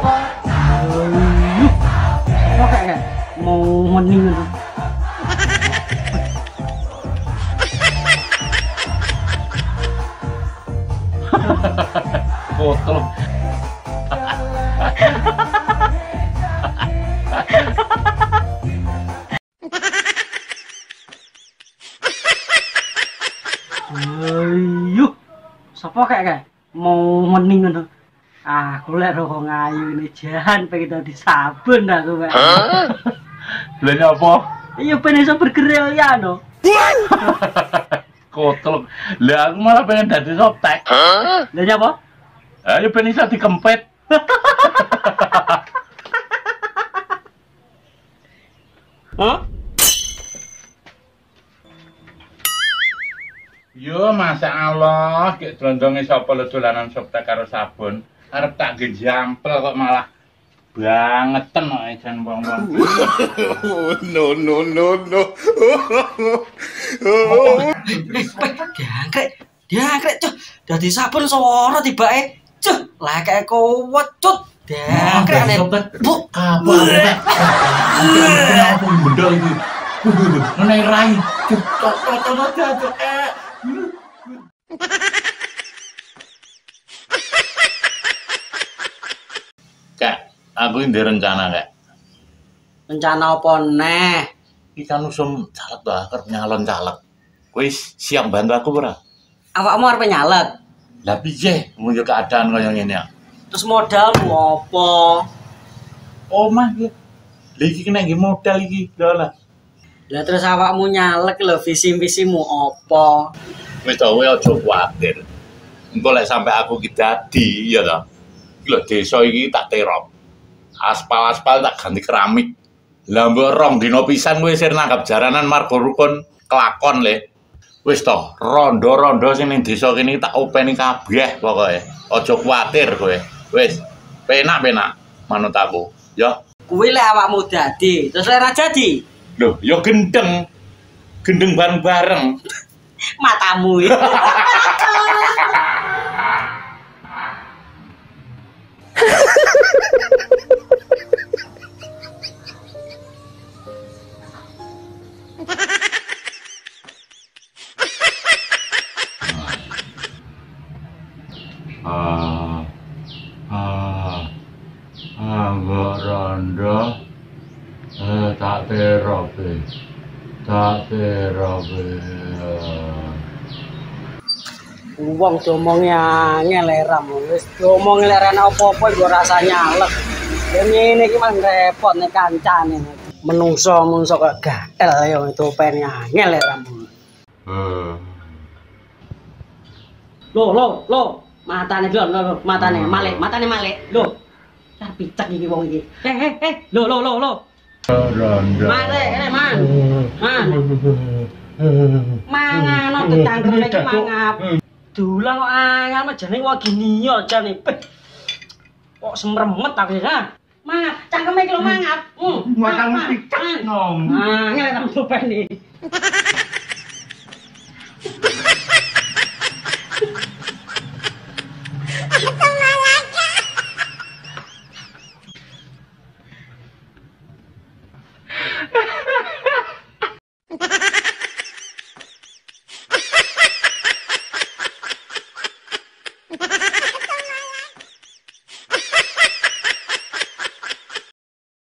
Kok kayak mau mending gitu. Kotor. Ayo, siapa kayak mau mending gitu. Aku lihat roh ngayu ini jahan pengen tadi sabun aku kayak. Lah nyapa? Iya pengen iso bergeril ya no. Kotor. Lah aku malah pengen dadi softtek. Lah nyapa? Ayo pengen iso dikempet. Hah? Yo masa Allah, kayak drondonge sapa le dolanan softtek karo sabun. Arep tak gejampel kok malah bangeten kok jan wong-wong. No, no, no, no. Diangkrek cuh. Dadi sabun swara tibake. Cuh, lah kayak kuwat cut. Diangkrek nek. Bu, Kabar nek. Kenapa benda iki? Ngene rai. Cocok. Kak, aku ini rencana kak. rencana apa neh? Iki kan usum caleg to, arep nyalon caleg. Wis siap bantu aku ora? Awakmu arep nyalek. Lah piye munjuk keadaan kaya ngene ya? Terus modalmu apa? Omah iki. Lah iki kena nggih modal iki, lho lah. Lah terus awakmu nyalek lho visi-visimu apa? Wis to kowe aja kuwatir. Engko lek sampe aku ki dadi ya to. Iki lho desa iki tak terop. Aspal-aspal tak ganti keramik. Lah mbok rong dina pisan kowe sir nanggap jaranan marga rukun kelakon le. Wis to, rondo-rondo sing ning desa kene tak openi kabeh pokoke. Aja kuwatir kowe. Wis, penak-penak manut aku. Ya. Kuwi lek awakmu dadi, terus lek ora jadi, Loh, ya gendeng. Gendeng bareng-bareng. matamu iki. Mbok rondo tak terope. Wong domonge angel ram wis domonge lek ana apa-apa nggo rasa nyalek. Ya ngene iki mah repot nek kancane. Menungso kok gatel ya itu pene angel ram. Lo, matane lho, matane malik. Lho. Lah picek iki wong iki. Lo. Rondo. Malik, kene man. Mangan kok cangkreme iki mangap. Dulang kok angel mejane kok gini yo jane. Kok semremet aku ya. Mangap, cangkeme iki lho mangap. Makan picek nom. Angel ram supene.